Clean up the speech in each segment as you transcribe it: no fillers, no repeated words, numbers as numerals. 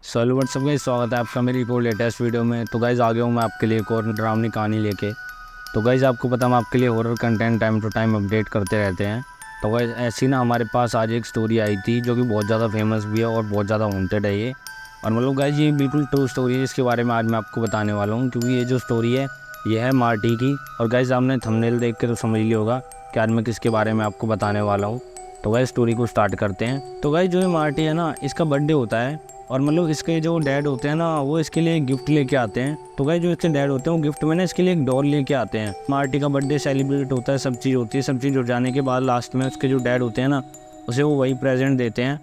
Hello what's up guys, स्वागत है आपका मेरी एक और लेटेस्ट वीडियो में। तो गाइस आ गया हूँ मैं आपके लिए एक और डरावनी कहानी लेके। तो गाइस आपको पता हम आपके लिए horror content time to time update करते रहते हैं। तो गाइस ऐसी ना हमारे पास आज एक स्टोरी आई थी जो कि बहुत ज़्यादा फेमस भी है और बहुत ज़्यादा हॉन्टेड है ये। और मतलब गाइस ये बिल्कुल ट्रू स्टोरी है, इसके बारे में आज मैं आपको बताने वाला हूँ, क्योंकि ये जो स्टोरी है ये है मार्टी की। और गाइस आपने थंबनेल देख के तो समझ लिया होगा कि आज मैं किसके बारे में आपको बताने वाला हूँ। तो गाइस स्टोरी को स्टार्ट करते हैं। तो गाइस जो ये मार्टी है ना, इसका बर्थडे होता है और मतलब इसके जो डैड होते हैं ना वो इसके लिए गिफ्ट लेके आते हैं। तो गाइस जो इसके डैड होते हैं वो गिफ्ट में ना इसके लिए एक डॉल लेके आते हैं। मार्टी का बर्थडे सेलिब्रेट होता है, सब चीज़ होती है, सब चीज़ हो जाने के बाद लास्ट में उसके जो डैड होते हैं ना उसे वो वही प्रेजेंट देते हैं।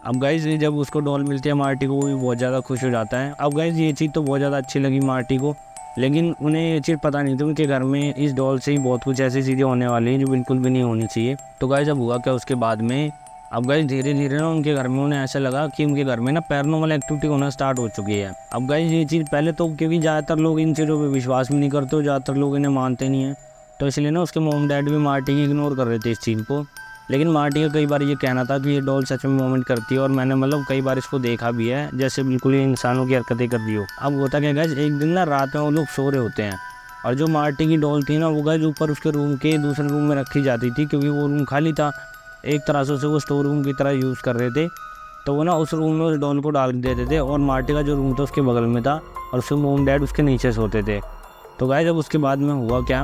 अब गाइस जब उसको डॉल मिलती है मार्टी को, वो भी बहुत ज़्यादा खुश हो जाता है। अब गाइस ये चीज़ तो बहुत ज़्यादा अच्छी लगी मार्टी को, लेकिन उन्हें ये चीज़ पता नहीं थी उनके घर में इस डॉल से ही बहुत कुछ ऐसी चीज़ें होने वाली हैं जो बिल्कुल भी नहीं होनी चाहिए। तो गाइस अब हुआ क्या उसके बाद में, अब गाइस धीरे धीरे ना उनके घर में उन्हें ऐसा लगा कि उनके घर में ना पैरानॉर्मल एक्टिविटी होना स्टार्ट हो चुकी है। अब गाइस ये चीज़ पहले तो क्योंकि ज़्यादातर लोग इन चीज़ों पे विश्वास भी नहीं करते और ज़्यादातर लोग इन्हें मानते नहीं हैं, तो इसलिए ना उसके मॉम डैड भी मार्टी की इग्नोर कर रहे थे इस चीज़ को। लेकिन मार्टी का कई बार ये कहना था कि ये डॉल सच में मूवमेंट करती है और मैंने मतलब कई बार इसको देखा भी है जैसे बिल्कुल ही इंसानों की हरकतें कर रही हो। अब होता क्या गाइस, एक दिन ना रात में वो लोग सो रहे होते हैं और जो मार्टी की डॉल थी ना वो गाइस ऊपर उसके रूम के दूसरे रूम में रखी जाती थी, क्योंकि वो रूम खाली था। एक तरह से उसे वो स्टोर रूम की तरह यूज़ कर रहे थे। तो वो ना उस रूम में उस डॉल को डाल देते थे और मार्टी का जो रूम था उसके बगल में था और उसके मोम डैड उसके नीचे सोते थे। तो गाइस जब उसके बाद में हुआ क्या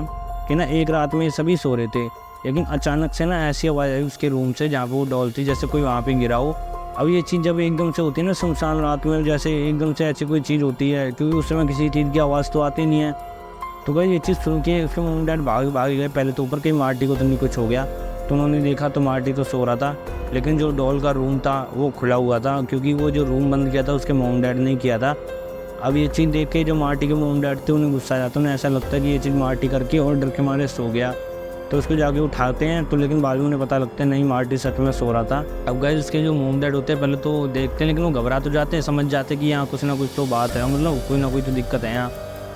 कि ना एक रात में ये सभी सो रहे थे, लेकिन अचानक से ना ऐसी आवाज़ आई उसके रूम से जहाँ पे वो डॉल थी जैसे कोई वहाँ पे गिरा हो। अब ये चीज़ जब एकदम से होती है ना सुनसान रात में, जैसे एकदम से ऐसी कोई चीज़ होती है, क्योंकि उस समय किसी चीज़ की आवाज़ तो आती नहीं है। तो गाइस ये चीज़ सुन के उसके मोम डैड भाग गए पहले तो ऊपर, कहीं मार्टी को तो नहीं कुछ हो गया। तो उन्होंने देखा तो मार्टी तो सो रहा था, लेकिन जो डॉल का रूम था वो खुला हुआ था, क्योंकि वो जो रूम बंद किया था उसके मोम डैड ने किया था। अब ये चीज़ देख के जो मार्टी के मोम डैड थे उन्हें गुस्सा आ जाता, उन्हें ऐसा लगता है कि ये चीज़ मार्टी करके और डर के मारे सो गया। तो उसको जाके उठाते हैं, तो लेकिन बाद में उन्हें पता लगता है नहीं मार्टी सच में सो रहा था। अब गाइस उसके जो मोम डैड होते हैं पहले तो देखते हैं, लेकिन वो घबरा तो जाते हैं, समझ जाते हैं कि यहाँ कुछ ना कुछ तो बात है, मतलब कोई ना कोई तो दिक्कत है यहाँ,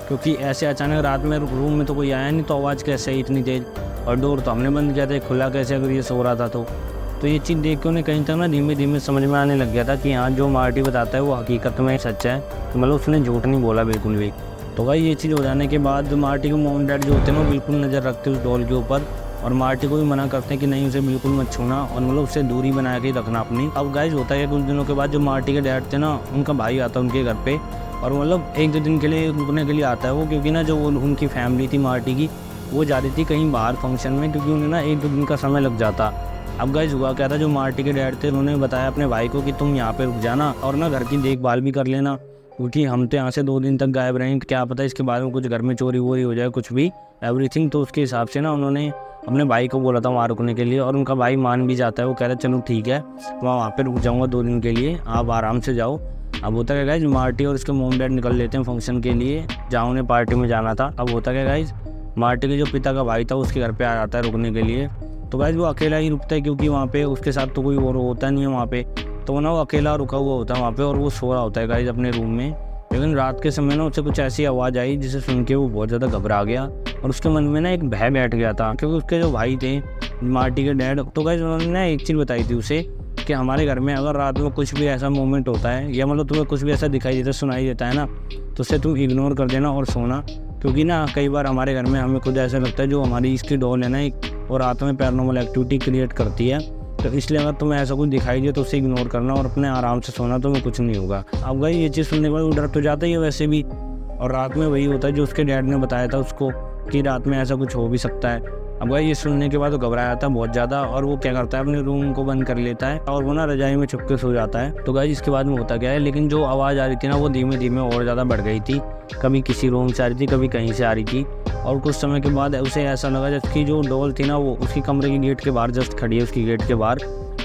क्योंकि ऐसे अचानक रात में रूम में तो कोई आया नहीं, तो आवाज़ कैसे है इतनी तेज़, और डोर तो हमने बंद किया था, खुला कैसे अगर ये सो रहा था। तो ये चीज़ देख के उन्हें कहीं तक ना धीमे धीमे समझ में आने लग गया था कि हाँ जो मार्टी बताता है वो हकीकत में सच है, तो मतलब उसने झूठ नहीं बोला बिल्कुल भी। तो भाई ये चीज़ हो जाने के बाद मार्टी के मोम डैड जो होते हैं वो बिल्कुल नज़र रखते उस डॉल के ऊपर, और मार्टी को भी मना करते हैं कि नहीं उसे बिल्कुल मत छूना और मतलब उससे दूरी बना के रखना अपनी। अब गाइस होता है कुछ दिनों के बाद जो मार्टी के डैड थे ना उनका भाई आता है उनके घर पे, और मतलब एक दो दिन के लिए रुकने के लिए आता है वो, क्योंकि ना जो वो उनकी फैमिली थी मार्टी की वो जा रही थी कहीं बाहर फंक्शन में, क्योंकि उन्हें ना एक दो दिन का समय लग जाता। अब गाइस हुआ क्या था, जो मार्टी के डैड थे उन्होंने बताया अपने भाई को कि तुम यहाँ पे रुक जाना और ना घर की देखभाल भी कर लेना, क्योंकि हम तो यहाँ से 2 दिन तक गायब रहेंगे, क्या पता इसके बाद में कुछ घर में चोरी वोरी हो जाए, कुछ भी एवरीथिंग। तो उसके हिसाब से ना उन्होंने अपने भाई को बोला था वहाँ रुकने के लिए, और उनका भाई मान भी जाता है, वो कह रहा है चलो ठीक है वहाँ पे रुक जाऊँगा 2 दिन के लिए, आप आराम से जाओ। अब होता क्या गाइस, मार्टी और उसके मोम डैड निकल लेते हैं फंक्शन के लिए जहाँ उन्हें पार्टी में जाना था। अब होता क्या गाइस, मार्टी के जो पिता का भाई था उसके घर पे आ जाता है रुकने के लिए। तो गाइस वो अकेला ही रुकता है, क्योंकि वहाँ पे उसके साथ तो कोई और होता नहीं है वहाँ पे, तो वो ना वो अकेला रुका हुआ होता है वहाँ पे, और वो सो रहा होता है गाइस अपने रूम में। लेकिन रात के समय ना उसे कुछ ऐसी आवाज़ आई जिसे सुन के वो बहुत ज़्यादा घबरा गया, और उसके मन में ना एक भय बैठ गया था, क्योंकि उसके जो भाई थे मार्टी के डैड, तो गाइस उन्होंने ना एक चीज़ बताई थी उसे कि हमारे घर में अगर रात में कुछ भी ऐसा मोमेंट होता है या मतलब तुम्हें कुछ भी ऐसा दिखाई देता सुनाई देता है ना, तो उसे तुम इग्नोर कर देना और सोना, क्योंकि ना कई बार हमारे घर में हमें खुद ऐसा लगता है जो हमारी इसकी डॉल है ना एक, और रात में पैरानॉर्मल एक्टिविटी क्रिएट करती है। तो इसलिए अगर तुम्हें ऐसा कुछ दिखाई दे तो उसे इग्नोर करना और अपने आराम से सोना, तुम्हें कुछ नहीं होगा। अब भाई ये चीज़ सुनने के बाद वो डर तो जाता ही है वैसे भी, और रात में वही होता है जो उसके डैड ने बताया था उसको कि रात में ऐसा कुछ हो भी सकता है। अब भाई ये सुनने के बाद वो घबराया था बहुत ज़्यादा, और वो क्या करता है अपने रूम को बंद कर लेता है और वो ना रजाई में छुप के सो जाता है। तो गाइस इसके बाद में होता क्या है, लेकिन जो आवाज़ आ रही थी ना वो धीमे धीमे और ज़्यादा बढ़ गई थी, कभी किसी रूम से आ रही थी कभी कहीं से आ रही थी, और कुछ समय के बाद उसे ऐसा लगा जबकि जो डॉल थी ना वो उसकी कमरे की गेट के बाहर जस्ट खड़ी है, उसकी गेट के बाहर,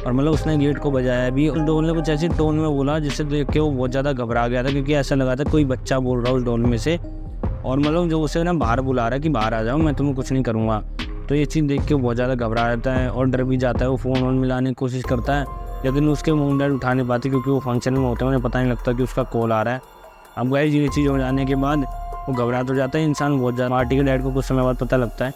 और मतलब उसने गेट को बजाया भी, उस डॉल ने कुछ ऐसी टोन में बोला जिससे देख के वो बहुत ज़्यादा घबरा गया था, क्योंकि ऐसा लगा था कोई बच्चा बोल रहा है उस डॉल में से, और मतलब जो उसे ना बाहर बुला रहा है कि बाहर आ जाओ मैं तुम्हें कुछ नहीं करूँगा। तो ये चीज़ देख के वो बहुत ज़्यादा घबरा जाता है और डर भी जाता है, वो फ़ोन वोन मिलाने की कोशिश करता है, लेकिन उसके मोम डैड उठा नहीं पाते, क्योंकि वो फंक्शन में होते हैं, उन्हें पता नहीं लगता कि उसका कॉल आ रहा है। अब गाइस ये चीज़ हो जाने के बाद वो घबरा तो जाता है इंसान बहुत ज़्यादा। मार्टी के डैड को कुछ समय बाद पता लगता है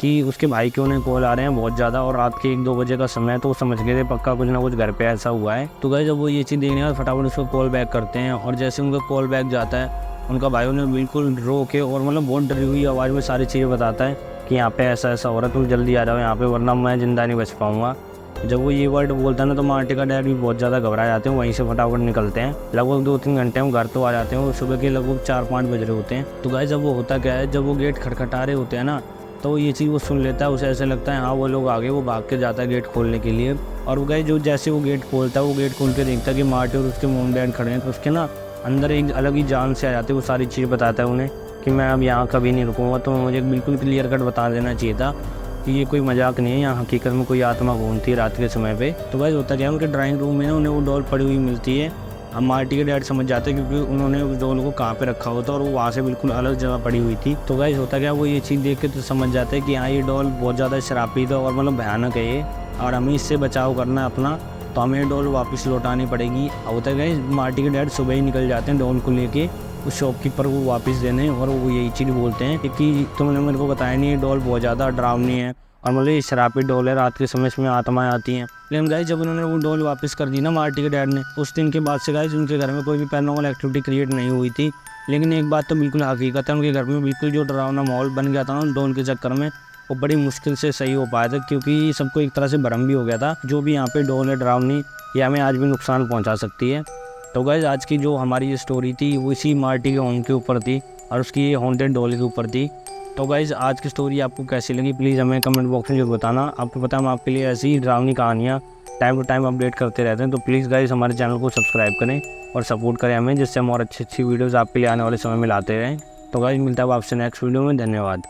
कि उसके भाई के उन्हें कॉल आ रहे हैं बहुत ज़्यादा और रात के 1-2 बजे का समय है, तो वो समझ गए थे पक्का कुछ ना कुछ घर पे ऐसा हुआ है। तो गाइस जब वो ये चीज़ देखने के बाद फटाफट उसको कॉल बैक करते हैं और जैसे उनका कॉल बैक जाता है, उनका भाई उन्हें बिल्कुल रो के और मतलब बहुत डरी हुई आवाज़ में सारी चीज़ें बताता है कि यहाँ पे ऐसा ऐसा हो रहा है, तुम जल्दी आ जाओ यहाँ पे वरना मैं ज़िंदा नहीं बच पाऊँगा। जब वो ये वर्ड बोलता है ना तो मार्टी का डैड भी बहुत ज़्यादा घबरा जाते हैं, वहीं से फटाफट निकलते हैं। लगभग 2-3 घंटे में घर तो आ जाते हैं और सुबह के लगभग 4-5 बज रहे होते हैं। तो गाइस जब वो होता क्या है, जब वो गेट खटखटा रहे होते हैं ना, तो ये चीज़ वो सुन लेता है, उसे ऐसे लगता है हाँ वो लोग आ गए, वो भाग के जाता है गेट खोलने के लिए। और वो गाइस जो जैसे वो गेट खोलता है, वो गेट खोल के देखता है कि मार्टी और उसके मॉम डैड खड़े हैं, तो उसके ना अंदर एक अलग ही जान से आ जाती है। वो सारी चीज़ बताता है उन्हें कि मैं अब यहाँ कभी नहीं रुकूँगा। तो मुझे बिल्कुल क्लियर कट बता देना चाहिए था कि ये कोई मजाक नहीं है, यहाँ हकीकत में कोई आत्मा घूमती है रात के समय पे। तो गाइस होता क्या है, उनके ड्राइंग रूम में ना उन्हें वो डॉल पड़ी हुई मिलती है। अब मार्टी के डैड समझ जाते हैं क्योंकि उन्होंने उस डॉल को कहाँ पे रखा होता और वो वहाँ से बिल्कुल अलग जगह पड़ी हुई थी। तो गाइस होता क्या, वो ये चीज़ देख के तो समझ जाते हैं कि हाँ ये डॉल बहुत ज़्यादा शराबी था और मतलब भयानक है ये, और हमें इससे बचाव करना है अपना, तो हमें डॉल वापस लौटानी पड़ेगी। होता है मार्टी के डैड सुबह ही निकल जाते हैं डॉल को लेके उस शॉपकीपर को वापस देने, और वो यही चीज़ बोलते हैं कि तुमने मेरे को बताया नहीं, ये डॉल बहुत ज़्यादा डरावनी है और मतलब ये शराबी डॉल है, रात के समय इसमें आत्माएं आती हैं। लेकिन गाइस जब उन्होंने वो डॉल वापस कर दी ना मार्टी के डैड ने, उस दिन के बाद से गाइस उनके घर में कोई भी पैरानॉर्मल एक्टिविटी क्रिएट नहीं हुई थी। लेकिन एक बात तो बिल्कुल हकीकत है, उनके घर में बिल्कुल जो डरावना माहौल बन गया था ना डॉल के चक्कर में, वो बड़ी मुश्किल से सही हो पाया था, क्योंकि सबको एक तरह से भरम भी हो गया था जो भी यहाँ पे डॉल है डरावनी, ये हमें आज भी नुकसान पहुँचा सकती है। तो गाइस आज की जो हमारी ये स्टोरी थी वो इसी मार्टी के होम के ऊपर थी और उसकी हॉन्टेड डॉल के ऊपर थी। तो गाइस आज की स्टोरी आपको कैसी लगी प्लीज़ हमें कमेंट बॉक्स में जरूर बताना। आपको पता है हम आपके लिए ऐसी ही डरावनी कहानियाँ टाइम टू टाइम अपडेट करते रहते हैं। तो प्लीज़ गाइस हमारे चैनल को सब्सक्राइब करें और सपोर्ट करें हमें, जिससे हम और अच्छी वीडियोज़ आपके लिए आने वाले समय में लाते रहें। तो गाइस मिलता है आपसे नेक्स्ट वीडियो में, धन्यवाद।